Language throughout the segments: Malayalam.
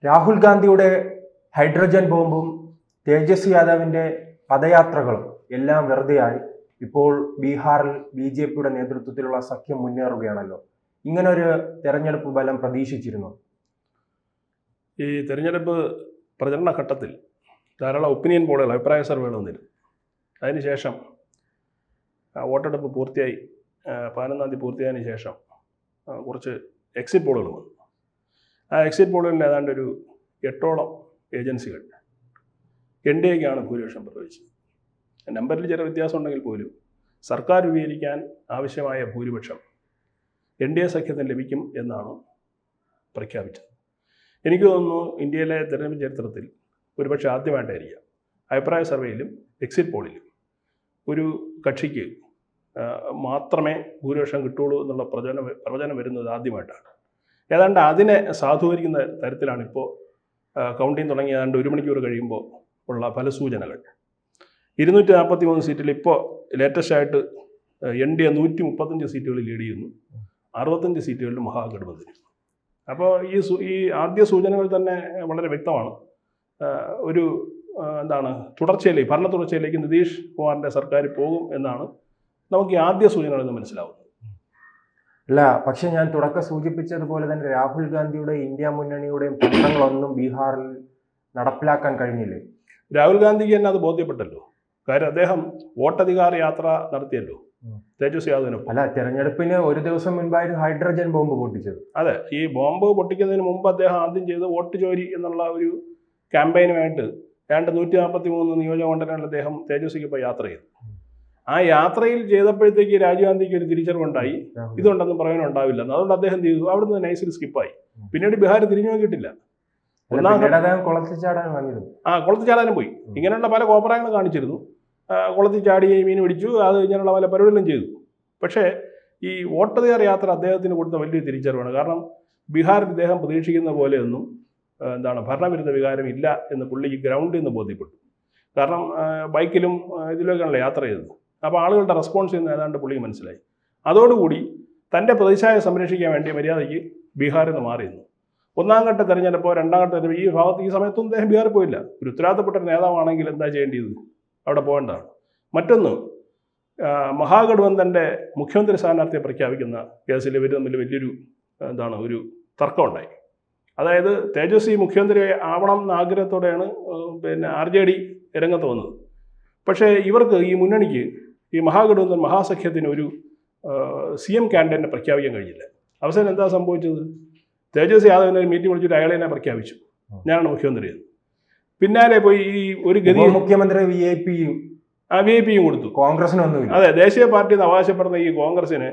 രാഹുൽ ഗാന്ധിയുടെ ഹൈഡ്രജൻ ബോംബും തേജസ്വി യാദവിന്റെ പദയാത്രകളും എല്ലാം വെറുതെയായി. ഇപ്പോൾ ബീഹാറിൽ BJPയുടെ നേതൃത്വത്തിലുള്ള സഖ്യം മുന്നേറുകയാണല്ലോ. ഇങ്ങനൊരു തെരഞ്ഞെടുപ്പ് ഫലം പ്രതീക്ഷിച്ചിരുന്നു? ഈ തെരഞ്ഞെടുപ്പ് പ്രചരണ ഘട്ടത്തിൽ ധാരാളം ഒപ്പീനിയൻ പോളുകൾ, അഭിപ്രായ സർവേകൾ വന്നിരുന്നു. അതിനുശേഷം വോട്ടെടുപ്പ് പൂർത്തിയായി 11-ാം തീയതി പൂർത്തിയായതിനു ശേഷം കുറച്ച് എക്സിറ്റ് പോളുകൾ വന്നു. ആ എക്സിറ്റ് പോളുകളിൽ ഏതാണ്ട് ഒരു 8ഓളം ഏജൻസികൾ NDAക്കാണ് ഭൂരിപക്ഷം പ്രവചിച്ചത്. നമ്പറിൽ ചെറിയ വ്യത്യാസം ഉണ്ടെങ്കിൽ പോലും സർക്കാർ രൂപീകരിക്കാൻ ആവശ്യമായ ഭൂരിപക്ഷം NDA സഖ്യത്തിന് ലഭിക്കും എന്നാണ് പ്രഖ്യാപിച്ചത്. എനിക്ക് തോന്നുന്നു ഇന്ത്യയിലെ തെരഞ്ഞെടുപ്പ് ചരിത്രത്തിൽ ഒരുപക്ഷെ ആദ്യമായിട്ടായിരിക്കാം അഭിപ്രായ സർവേയിലും എക്സിറ്റ് പോളിലും ഒരു കക്ഷിക്ക് മാത്രമേ ഭൂരിപക്ഷം കിട്ടുള്ളൂ എന്നുള്ള പ്രവചനം വരുന്നത് ആദ്യമായിട്ടാണ്. ഏതാണ്ട് അതിനെ സാധൂകരിക്കുന്ന തരത്തിലാണ് ഇപ്പോൾ കൗണ്ടിങ് തുടങ്ങി ഏതാണ്ട് 1 മണിക്കൂർ കഴിയുമ്പോൾ ഉള്ള ഫലസൂചനകൾ. 243 സീറ്റിൽ ഇപ്പോൾ ലേറ്റസ്റ്റ് ആയിട്ട് NDA 135 സീറ്റുകളിൽ ലീഡ് ചെയ്യുന്നു. 65 സീറ്റുകളിൽ മഹാഗഠബന്ധൻ. അപ്പോൾ ഈ ആദ്യ സൂചനകൾ തന്നെ വളരെ വ്യക്തമാണ്. ഒരു ഭരണ തുടർച്ചയിലേക്ക് നിതീഷ് കുമാറിൻ്റെ സർക്കാർ പോകും എന്നാണ് നമുക്ക് ഈ ആദ്യ സൂചനകളിൽ നിന്ന് മനസ്സിലാവുന്നത്. അല്ല, പക്ഷെ ഞാൻ തുടക്കം സൂചിപ്പിച്ചതുപോലെ തന്നെ രാഹുൽ ഗാന്ധിയുടെ ഇന്ത്യ മുന്നണിയുടെയും തന്ത്രങ്ങളൊന്നും ബീഹാറിൽ നടപ്പിലാക്കാൻ കഴിഞ്ഞില്ലേ? രാഹുൽ ഗാന്ധിക്ക് തന്നെ അത് ബോധ്യപ്പെട്ടല്ലോ. കാര്യം അദ്ദേഹം വോട്ടധികാര യാത്ര നടത്തിയല്ലോ തേജസ്വി യാദവിനൊപ്പം. അല്ല, തെരഞ്ഞെടുപ്പിന് ഒരു ദിവസം മുൻപായിരുന്നു ഹൈഡ്രജൻ ബോംബ് പൊട്ടിച്ചത്. അതെ, ഈ ബോംബ് പൊട്ടിക്കുന്നതിന് മുമ്പ് അദ്ദേഹം ആദ്യം ചെയ്ത് വോട്ട് ചോരി എന്നുള്ള ഒരു ക്യാമ്പയിനുമായിട്ട് 143 നിയോജക മണ്ഡലങ്ങളിൽ അദ്ദേഹം തേജസ്വിക്കൊപ്പം യാത്ര ചെയ്തു. ആ യാത്രയിൽ ചെയ്തപ്പോഴത്തേക്ക് രാജീവ് ഗാന്ധിക്ക് ഒരു തിരിച്ചറിവുണ്ടായി, ഇതുണ്ടെന്ന് പറയാനുണ്ടാവില്ല. അതുകൊണ്ട് അദ്ദേഹം ചെയ്തു, അവിടുന്ന് നൈസിൽ സ്കിപ്പായി. പിന്നീട് ബീഹാർ തിരിഞ്ഞു നോക്കിയിട്ടില്ല. കുളത്തിച്ചാടാനും പോയി. ഇങ്ങനെയുള്ള പല കോപ്രായങ്ങൾ കാണിച്ചിരുന്നു. കുളത്തിൽ ചാടി മീൻ പിടിച്ചു, അത് ഇങ്ങനെയുള്ള പല പരിപാടികളും ചെയ്തു. പക്ഷേ ഈ വോട്ടധികാര യാത്ര അദ്ദേഹത്തിന് കൊടുത്ത വലിയൊരു തിരിച്ചറിവാണ്. കാരണം ബീഹാറിൽ ഇദ്ദേഹം പ്രതീക്ഷിക്കുന്ന പോലെയൊന്നും ഭരണവിരുദ്ധ വികാരം ഇല്ല എന്ന് പുള്ളിക്ക് ഗ്രൗണ്ടിൽ നിന്ന് ബോധ്യപ്പെട്ടു. കാരണം ബൈക്കിലും ഇതിലൊക്കെയാണല്ലോ യാത്ര ചെയ്തത്. അപ്പോൾ ആളുകളുടെ റെസ്പോൺസ് ചെയ്യുന്ന ഏതാണ്ട് പുള്ളിക്ക് മനസ്സിലായി. അതോടുകൂടി തൻ്റെ പ്രതിച്ഛായ സംരക്ഷിക്കാൻ വേണ്ടി മര്യാദയ്ക്ക് ബീഹാറിൽ നിന്ന് മാറിയിരുന്നു. 1-ാം ഘട്ട തെരഞ്ഞെടുപ്പോ 2-ാം ഘട്ട തെരഞ്ഞെടുപ്പ് ഈ സമയത്തൊന്നും അദ്ദേഹം ബീഹാറിൽ പോയില്ല. ഒരു ഉത്തരവാദിത്തപ്പെട്ട നേതാവാണെങ്കിൽ എന്താ ചെയ്യേണ്ടത്? അവിടെ പോകേണ്ടതാണ്. മറ്റൊന്ന്, മഹാഗഠബന്ധൻ്റെ മുഖ്യമന്ത്രി സ്ഥാനാർത്ഥിയെ പ്രഖ്യാപിക്കുന്ന കേസിൽ ഇവർ തമ്മിൽ വലിയൊരു ഒരു തർക്കമുണ്ടായി. അതായത് തേജസ്വി മുഖ്യമന്ത്രി ആവണം എന്ന ആഗ്രഹത്തോടെയാണ് RJD രംഗത്ത് വന്നത്. പക്ഷേ ഇവർക്ക്, ഈ മുന്നണിക്ക്, ഈ മഹാഗഠബന്ധൻ മഹാസഖ്യത്തിന് ഒരു CM കാൻഡിഡേറ്റിനെ പ്രഖ്യാപിക്കാൻ കഴിഞ്ഞില്ല. അവസാനം എന്താ സംഭവിച്ചത്? തേജസ്വി യാദവിനെ ഒരു മീറ്റിംഗ് വിളിച്ചിട്ട് അയാളെ തന്നെ പ്രഖ്യാപിച്ചു, ഞാനാണ് മുഖ്യമന്ത്രി എന്ന്. പിന്നാലെ പോയി ഈ ഒരു ഗതി മുഖ്യമന്ത്രി VIP കൊടുത്തു. കോൺഗ്രസിനൊന്നും. അതെ, ദേശീയ പാർട്ടി എന്ന് അവകാശപ്പെടുന്ന ഈ കോൺഗ്രസിന്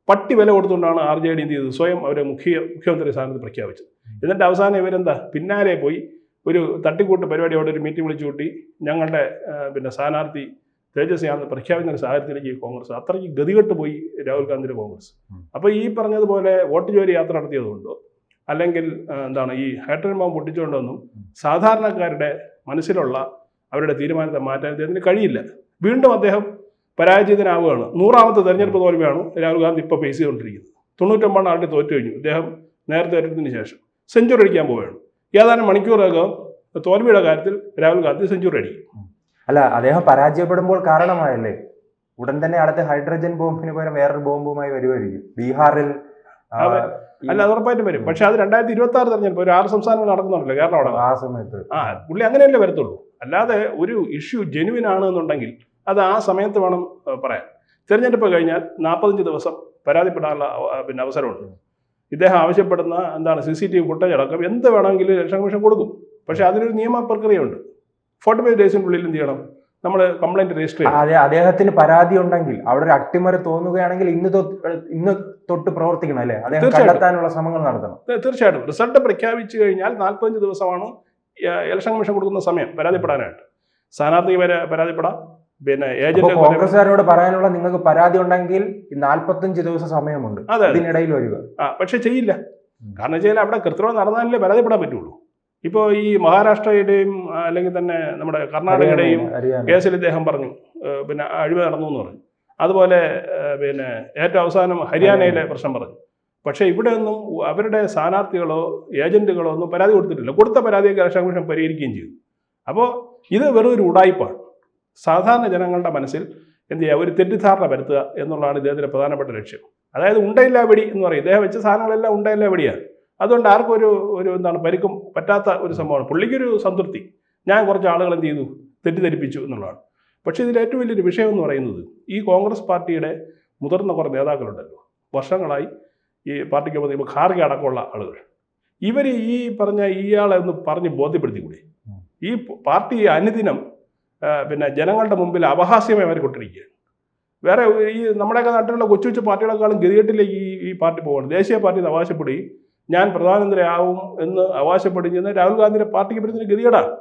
പട്ടി വില കൊടുത്തുകൊണ്ടാണ് RJD എന്ത് ചെയ്തത്? സ്വയം അവരെ മുഖ്യമന്ത്രി സ്ഥാനത്ത് പ്രഖ്യാപിച്ചത്. എന്നിട്ട് അവസാനം ഇവരെന്താ പിന്നാലെ പോയി ഒരു തട്ടിക്കൂട്ട് പരിപാടിയോടെ ഒരു മീറ്റിംഗ് വിളിച്ചു കൂട്ടി ഞങ്ങളുടെ സ്ഥാനാർത്ഥി തേജസ്വി യാദവ് പ്രഖ്യാപിക്കുന്ന ഒരു സാഹചര്യത്തിലേക്ക് കോൺഗ്രസ് അത്രയ്ക്ക് ഗതികെട്ട് പോയി രാഹുൽ ഗാന്ധിയുടെ കോൺഗ്രസ്. അപ്പോൾ ഈ പറഞ്ഞതുപോലെ വോട്ട് ചോരി യാത്ര നടത്തിയതുകൊണ്ടോ അല്ലെങ്കിൽ ഈ ഹൈഡ്രജൻ ബോംബ് പൊട്ടിച്ചുകൊണ്ടൊന്നും സാധാരണക്കാരുടെ മനസ്സിലുള്ള അവരുടെ തീരുമാനത്തെ മാറ്റാൻ അദ്ദേഹത്തിന് കഴിയില്ല. വീണ്ടും അദ്ദേഹം പരാജയത്തിനാവുകയാണ്. 100ാമത്തെ തെരഞ്ഞെടുപ്പ് തോൽവിയാണ് രാഹുൽ ഗാന്ധി ഇപ്പോൾ ഫേസ് ചെയ്തുകൊണ്ടിരിക്കുന്നത്. 99 ആളുടെ തോറ്റു കഴിഞ്ഞു. അദ്ദേഹം നേരത്തെ ഏറ്റെടുത്തതിന് ശേഷം സെഞ്ചുറി അടിക്കാൻ പോവുകയാണ്. ഏതാനും മണിക്കൂറകം തോൽവിയുടെ കാര്യത്തിൽ രാഹുൽ ഗാന്ധി സെഞ്ചുറി അടിക്കും. അല്ല, അദ്ദേഹം പരാജയപ്പെടുമ്പോൾ കാരണമായല്ലേ ഉടൻ തന്നെ അടുത്ത ഹൈഡ്രജൻ ബോംബിന് പകരം വേറൊരു ബോംബുമായി വരുമായിരിക്കും ബീഹാറിൽ. അല്ല, അത് ഉറപ്പായിട്ടും വരും. പക്ഷെ അത് 2026 തെരഞ്ഞെടുപ്പ് ഒരു 6 സംസ്ഥാനങ്ങൾ നടക്കുന്നുണ്ടല്ലോ, കേരളം അവിടെ. ആ സമയത്ത് പുള്ളി അങ്ങനെയല്ലേ വരത്തുള്ളൂ. അല്ലാതെ ഒരു ഇഷ്യൂ ജെനുവിൻ ആണ് എന്നുണ്ടെങ്കിൽ അത് ആ സമയത്ത് വേണം പറയാൻ. തെരഞ്ഞെടുപ്പ് കഴിഞ്ഞാൽ 45 ദിവസം പരാതിപ്പെടാനുള്ള അവസരമുണ്ട്. ഇദ്ദേഹം ആവശ്യപ്പെടുന്ന CCTV ഫുട്ടേജ് അടക്കം എന്ത് വേണമെങ്കിലും ഇലക്ഷൻ കമ്മീഷൻ കൊടുക്കും. പക്ഷെ അതിനൊരു നിയമ പ്രക്രിയയുണ്ട്. 45 ഡേയ്സിനുള്ളിൽ എന്ത് ചെയ്യണം? നമ്മൾ കംപ്ലൈന്റ് രജിസ്റ്റർ ചെയ്യണം. അതെ, അദ്ദേഹത്തിന് പരാതി ഉണ്ടെങ്കിൽ അവിടെ ഒരു അട്ടിമറി തോന്നുകയാണെങ്കിൽ ഇന്ന് തൊട്ട് പ്രവർത്തിക്കണം അല്ലേ? അദ്ദേഹം കണ്ടെത്താനുള്ള ശ്രമങ്ങൾ നടത്തണം. തീർച്ചയായിട്ടും. റിസൾട്ട് പ്രഖ്യാപിച്ചു കഴിഞ്ഞാൽ 45 ദിവസമാണ് ഇലക്ഷൻ കമ്മീഷൻ കൊടുക്കുന്ന സമയം പരാതിപ്പെടാനായിട്ട്. സ്ഥാനാർത്ഥി പരാതിപ്പെടാം. ഏജന്റ് കോൺഗ്രസ്സുകാരോട് പറയാനുള്ള, നിങ്ങൾക്ക് പരാതി ഉണ്ടെങ്കിൽ 45 ദിവസം സമയമുണ്ട്, ഇതിനിടയിൽ വരിക. പക്ഷെ ചെയ്യില്ല. കാരണം വെച്ചാൽ അവിടെ കൃത്രിമം നടന്നാലേ പരാതിപ്പെടാൻ പറ്റുള്ളൂ. ഇപ്പോൾ ഈ മഹാരാഷ്ട്രയുടെയും അല്ലെങ്കിൽ തന്നെ നമ്മുടെ കർണാടകയുടെയും കേസിൽ ഇദ്ദേഹം പറഞ്ഞു അഴിമതി നടന്നു എന്ന് പറഞ്ഞു. അതുപോലെ ഏറ്റവും അവസാനം ഹരിയാനയിലെ പ്രശ്നം പറഞ്ഞു. പക്ഷേ ഇവിടെ ഒന്നും അവരുടെ സ്ഥാനാർത്ഥികളോ ഏജന്റുകളോ ഒന്നും പരാതി കൊടുത്തിട്ടില്ല. കൊടുത്ത പരാതിയൊക്കെ ഇലക്ഷൻ കമ്മീഷൻ പരിഹരിക്കുകയും ചെയ്തു. അപ്പോൾ ഇത് വെറും ഒരു ഉടായിപ്പാണ്. സാധാരണ ജനങ്ങളുടെ മനസ്സിൽ എന്ത് ചെയ്യുക, ഒരു തെറ്റിദ്ധാരണ വരുത്തുക എന്നുള്ളതാണ് ഇദ്ദേഹത്തിൻ്റെ പ്രധാനപ്പെട്ട ലക്ഷ്യം. അതായത് ഉണ്ടയില്ല വെടി എന്ന് പറയും. ഇദ്ദേഹം വെച്ച സാധനങ്ങളെല്ലാം ഉണ്ടയില്ല വെടിയാണ്. അതുകൊണ്ട് ആർക്കും ഒരു എന്താണ് പരിക്കും പറ്റാത്ത ഒരു സംഭവമാണ്. പുള്ളിക്കൊരു സംതൃപ്തി, ഞാൻ കുറച്ച് ആളുകൾ എന്ത് ചെയ്തു, തെറ്റിദ്ധരിപ്പിച്ചു എന്നുള്ളതാണ്. പക്ഷേ ഇതിൽ ഏറ്റവും വലിയൊരു വിഷയം എന്ന് പറയുന്നത്, ഈ കോൺഗ്രസ് പാർട്ടിയുടെ മുതിർന്ന കുറേ നേതാക്കളുണ്ടല്ലോ, വർഷങ്ങളായി ഈ പാർട്ടിക്ക് ഇപ്പോൾ ഖാർഗെ അടക്കമുള്ള ആളുകൾ, ഇവർ ഈ പറഞ്ഞ ഇയാളെ ഒന്ന് പറഞ്ഞ് ബോധ്യപ്പെടുത്തിക്കൂടി. ഈ പാർട്ടി അനുദിനം പിന്നെ ജനങ്ങളുടെ മുമ്പിൽ അപഹാസ്യമായി അവർ കൊണ്ടിരിക്കുകയാണ്. വേറെ ഈ നമ്മുടെയൊക്കെ നാട്ടിലുള്ള കൊച്ചു കൊച്ചു പാർട്ടികളെക്കാളും ഗതികെട്ടിലേക്ക് ഈ പാർട്ടി പോകണം. ദേശീയ പാർട്ടി അവകാശപ്പെടുകയും ഞാൻ പ്രധാനമന്ത്രിയാവും എന്ന് അവകാശപ്പെടുന്ന രാഹുൽ ഗാന്ധിയുടെ പാർട്ടിക്ക് പറ്റുന്ന ഗതികേടാണ്.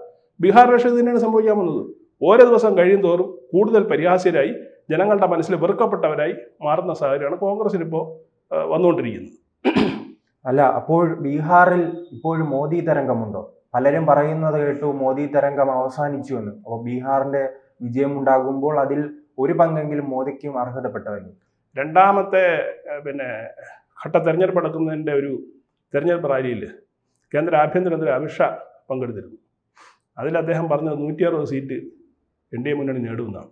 ബീഹാർ ഇലക്ഷൻ തന്നെയാണ് സംഭവിക്കാൻ പോകുന്നത്. ഓരോ ദിവസം കഴിയും തോറും കൂടുതൽ പരിഹാസ്യരായി ജനങ്ങളുടെ മനസ്സിൽ വെറുക്കപ്പെട്ടവരായി മാറുന്ന സാഹചര്യമാണ് കോൺഗ്രസിനിപ്പോൾ വന്നുകൊണ്ടിരിക്കുന്നത്. അല്ല, അപ്പോൾ ബീഹാറിൽ ഇപ്പോഴും മോദി തരംഗമുണ്ടോ? പലരും പറയുന്നത് കേട്ടു മോദി തരംഗം അവസാനിച്ചു എന്ന്. അപ്പോൾ ബീഹാറിന്റെ വിജയം ഉണ്ടാകുമ്പോൾ അതിൽ ഒരു പങ്കെങ്കിലും മോദിക്കും അർഹതപ്പെട്ടവരും. രണ്ടാമത്തെ പിന്നെ ഘട്ട തെരഞ്ഞെടുപ്പ് നടക്കുന്നതിൻ്റെ ഒരു തെരഞ്ഞെടുപ്പ് റാലിയിൽ കേന്ദ്ര ആഭ്യന്തരമന്ത്രി അമിത്ഷാ പങ്കെടുത്തിരുന്നു. അതിൽ അദ്ദേഹം പറഞ്ഞത് 160 സീറ്റ് NDA മുന്നണി നേടുമെന്നാണ്.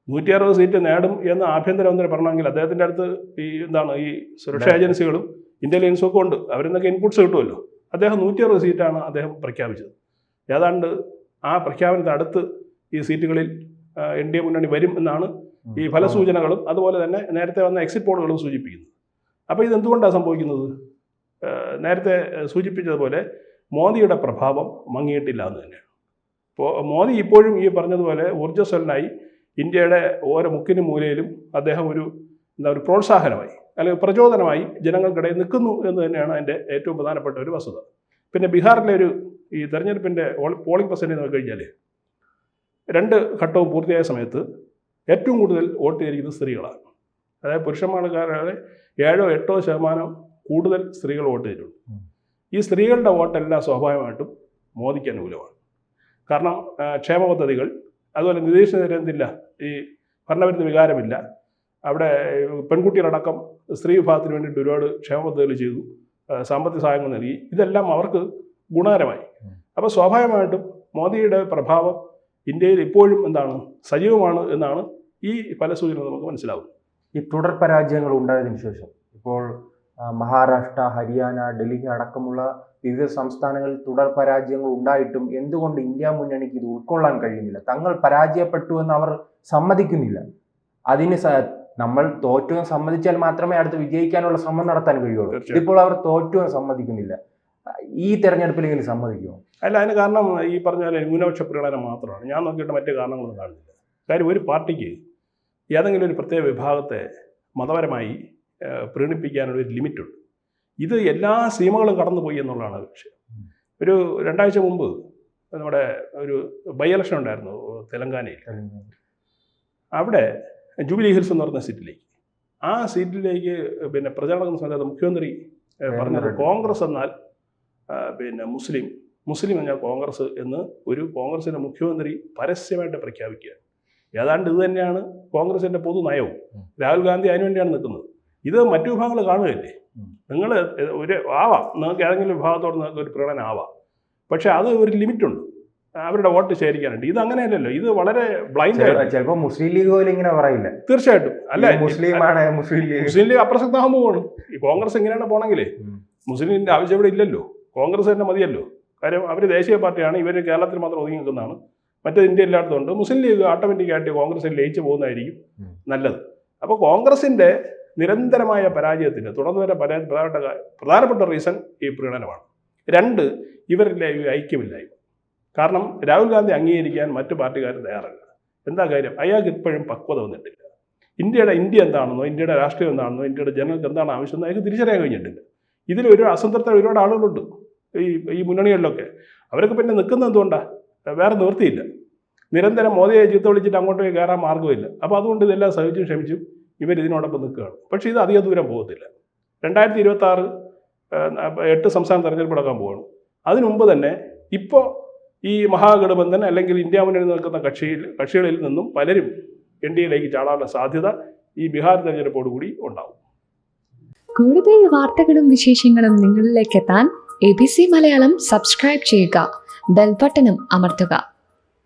160 സീറ്റ് നേടും എന്ന് ആഭ്യന്തരമന്ത്രി പറഞ്ഞെങ്കിൽ അദ്ദേഹത്തിൻ്റെ അടുത്ത് ഈ സുരക്ഷാ ഏജൻസികളും ഇന്റലിജൻസും ഒക്കെ ഉണ്ട്. അവരിന്നൊക്കെ ഇൻപുട്സ് കിട്ടുമല്ലോ. അദ്ദേഹം 160 സീറ്റാണ് അദ്ദേഹം പ്രഖ്യാപിച്ചത്. ഏതാണ്ട് ആ പ്രഖ്യാപനത്തിന് അടുത്ത് ഈ സീറ്റുകളിൽ NDA മുന്നണി വരും എന്നാണ് ഈ ഫലസൂചനകളും അതുപോലെ തന്നെ നേരത്തെ വന്ന എക്സിറ്റ് പോളുകളും സൂചിപ്പിക്കുന്നത്. അപ്പോൾ ഇതെന്തുകൊണ്ടാണ് സംഭവിക്കുന്നത്? നേരത്തെ സൂചിപ്പിച്ചതുപോലെ മോദിയുടെ പ്രഭാവം മങ്ങിയിട്ടില്ല എന്ന് തന്നെയാണ്. ഇപ്പോൾ മോദി ഇപ്പോഴും ഈ പറഞ്ഞതുപോലെ ഊർജ്ജസ്വലനായി ഇന്ത്യയുടെ ഓരോ മുക്കിനും മൂലയിലും അദ്ദേഹം ഒരു പ്രോത്സാഹനമായി അല്ലെങ്കിൽ പ്രചോദനമായി ജനങ്ങൾക്കിടയിൽ നിൽക്കുന്നു എന്ന് തന്നെയാണ് അതിൻ്റെ ഏറ്റവും പ്രധാനപ്പെട്ട ഒരു വസ്തുത. പിന്നെ ബീഹാറിലെ ഈ തെരഞ്ഞെടുപ്പിൻ്റെ പോളിംഗ് പെർസെൻറ്റേജ് നോക്കി കഴിഞ്ഞാൽ 2 ഘട്ടവും പൂർത്തിയായ സമയത്ത് ഏറ്റവും കൂടുതൽ വോട്ട് ചെയ്തിരിക്കുന്നത് സ്ത്രീകളാണ്. അതായത് പുരുഷന്മാർക്കാരെ 7-8% കൂടുതൽ സ്ത്രീകൾ വോട്ട് ചെയ്തിട്ടുണ്ട്. ഈ സ്ത്രീകളുടെ വോട്ടെല്ലാം സ്വാഭാവികമായിട്ടും മോദിക്ക് അനുകൂലമാണ്. കാരണം ക്ഷേമ പദ്ധതികൾ, അതുപോലെ നിതീഷിനെതിരെ എന്തില്ല, ഈ ഭരണവിരുദ്ധ വികാരമില്ല. അവിടെ പെൺകുട്ടികളടക്കം സ്ത്രീ വിഭാഗത്തിന് വേണ്ടിയിട്ട് ഒരുപാട് ക്ഷേമ പദ്ധതികൾ ചെയ്തു, സാമ്പത്തിക സഹായങ്ങൾ നൽകി. ഇതെല്ലാം അവർക്ക് ഗുണകരമായി. അപ്പോൾ സ്വാഭാവികമായിട്ടും മോദിയുടെ പ്രഭാവം ഇന്ത്യയിൽ ഇപ്പോഴും സജീവമാണ് എന്നാണ് ഈ ഫലസൂചന നമുക്ക് മനസ്സിലാവും. ഈ തുടർ പരാജയങ്ങൾ ഉണ്ടായതിനു ശേഷം ഇപ്പോൾ മഹാരാഷ്ട്ര, ഹരിയാന, ഡൽഹി അടക്കമുള്ള വിവിധ സംസ്ഥാനങ്ങളിൽ തുടർ പരാജയങ്ങൾ ഉണ്ടായിട്ടും എന്തുകൊണ്ട് ഇന്ത്യ മുന്നണിക്ക് ഇത് ഉൾക്കൊള്ളാൻ കഴിയുന്നില്ല? തങ്ങൾ പരാജയപ്പെട്ടു എന്ന് അവർ സമ്മതിക്കുന്നില്ല. അതിന് നമ്മൾ തോറ്റു എന്ന് സമ്മതിച്ചാൽ മാത്രമേ അടുത്ത് വിജയിക്കാനുള്ള ശ്രമം നടത്താൻ കഴിയുള്ളൂ. ഇതിപ്പോൾ അവർ തോറ്റു എന്ന് സമ്മതിക്കുന്നില്ല. ഈ തെരഞ്ഞെടുപ്പിലെങ്കിലും സമ്മതിക്കുമോ? അല്ല, അതിന് കാരണം ഈ പറഞ്ഞ പോലെ ന്യൂനപക്ഷ പ്രകടനം മാത്രമാണ്. ഞാൻ നോക്കിയിട്ട് മറ്റു കാരണങ്ങളൊന്നും കാണുന്നില്ല. കാര്യം ഒരു പാർട്ടിക്ക് ഏതെങ്കിലും ഒരു പ്രത്യേക വിഭാഗത്തെ മതപരമായി പ്രീണിപ്പിക്കാനുള്ള ഒരു ലിമിറ്റുണ്ട്. ഇത് എല്ലാ സീമകളും കടന്നുപോയി എന്നുള്ളതാണ് വിഷയം. ഒരു 2 ആഴ്ച മുമ്പ് നമ്മുടെ ഒരു ബൈ ഇലക്ഷൻ ഉണ്ടായിരുന്നു തെലങ്കാനയിൽ. അവിടെ ജൂബിലി ഹിൽസ് എന്ന് പറഞ്ഞ സീറ്റിലേക്ക് പിന്നെ പ്രചാരണ സമയത്ത് മുഖ്യമന്ത്രി പറഞ്ഞത് കോൺഗ്രസ് എന്നാൽ മുസ്ലിം എന്നാൽ കോൺഗ്രസ് എന്ന് ഒരു കോൺഗ്രസിൻ്റെ മുഖ്യമന്ത്രി പരസ്യമായിട്ട് പ്രഖ്യാപിക്കുക. ഏതാണ്ട് ഇത് തന്നെയാണ് കോൺഗ്രസിൻ്റെ പൊതു നയവും. രാഹുൽ ഗാന്ധി അതിനുവേണ്ടിയാണ് നിൽക്കുന്നത്. ഇത് മറ്റു വിഭാഗങ്ങൾ കാണുകയല്ലേ. നിങ്ങൾ നിങ്ങൾക്ക് ഏതെങ്കിലും വിഭാഗത്തോട് നിങ്ങൾക്ക് ഒരു പ്രകടനം ആവാം, പക്ഷെ അത് ഒരു ലിമിറ്റുണ്ട്, അവരുടെ വോട്ട് ശേഖരിക്കാനുണ്ട്. ഇത് അങ്ങനെയല്ലല്ലോ. ഇത് വളരെ ബ്ലൈൻഡ് ആയിട്ട് ചിലപ്പോൾ മുസ്ലിം ലീഗ് പോലും ഇങ്ങനെ പറയില്ല. തീർച്ചയായിട്ടും അല്ല, മുസ്ലിം ലീഗ് അപ്രസക്തമാകാൻ പോവാണ്. ഈ കോൺഗ്രസ് ഇങ്ങനെയാണ് പോകണമെങ്കിലേ മുസ്ലിം ലീഗിൻ്റെ ആവശ്യം ഇവിടെ ഇല്ലല്ലോ. കോൺഗ്രസ് തന്നെ മതിയല്ലോ. കാര്യം അവർ ദേശീയ പാർട്ടിയാണ്, ഇവർ കേരളത്തിൽ മാത്രം ഒതുങ്ങി നിൽക്കുന്നതാണ്. മറ്റേത് ഇന്ത്യ എല്ലായിടത്തുണ്ട്. മുസ്ലിം ലീഗ് ഓട്ടോമാറ്റിക്കായിട്ട് കോൺഗ്രസിൽ ലയിച്ചു പോകുന്നതായിരിക്കും നല്ലത്. അപ്പോൾ കോൺഗ്രസിൻ്റെ നിരന്തരമായ പരാജയത്തിന് തുടർന്ന് വരെ പ്രധാനപ്പെട്ട റീസൺ ഈ പ്രീണനമാണ്. 2, ഇവരിലെ ഐക്യമില്ലായ്മ. കാരണം രാഹുൽ ഗാന്ധി അംഗീകരിക്കാൻ മറ്റു പാർട്ടിക്കാർ തയ്യാറല്ല. എന്താ കാര്യം? അയാൾക്ക് ഇപ്പോഴും പക്വത വന്നിട്ടില്ല. ഇന്ത്യ എന്താണെന്നോ, ഇന്ത്യയുടെ രാഷ്ട്രീയം എന്താണെന്നോ, ഇന്ത്യയുടെ ജനങ്ങൾക്ക് എന്താണ് ആവശ്യമെന്നോ അയാൾക്ക് തിരിച്ചറിയാൻ കഴിഞ്ഞിട്ടില്ല. ഇതിലൊരു അസംതൃപ്ത ഒരുപാട് ആളുകളുണ്ട് ഈ മുന്നണികളിലൊക്കെ. അവരൊക്കെ പിന്നെ നിൽക്കുന്നത് എന്തുകൊണ്ടാണ്? വേറെ നിവൃത്തിയില്ല. നിരന്തരം മോദിയെ ചീത്ത വിളിച്ചിട്ട് അങ്ങോട്ടേക്ക് കയറാൻ മാർഗ്ഗമില്ല. അപ്പോൾ അതുകൊണ്ട് ഇതെല്ലാം സഹിച്ചും ക്ഷമിച്ചും ഇവർ ഇതിനോടൊപ്പം നിൽക്കുകയാണ്. പക്ഷേ ഇത് അധിക ദൂരം പോകത്തില്ല. 2026 8 സംസ്ഥാന തെരഞ്ഞെടുപ്പ് നടക്കാൻ പോവുകയാണ്. അതിനു മുമ്പ് തന്നെ ഇപ്പോൾ ഈ മഹാഗഠബന്ധൻ അല്ലെങ്കിൽ ഇന്ത്യ മുന്നണി നിൽക്കുന്ന കക്ഷികളിൽ നിന്നും പലരും NDAയിലേക്ക് ചാടാനുള്ള സാധ്യത ഈ ബീഹാർ തെരഞ്ഞെടുപ്പോടുകൂടി ഉണ്ടാവും. കൂടുതൽ വാർത്തകളും വിശേഷങ്ങളും നിങ്ങളിലേക്ക് എത്താൻ ABC മലയാളം സബ്സ്ക്രൈബ് ചെയ്യുക, ബെൽ ബട്ടണും അമർത്തുക.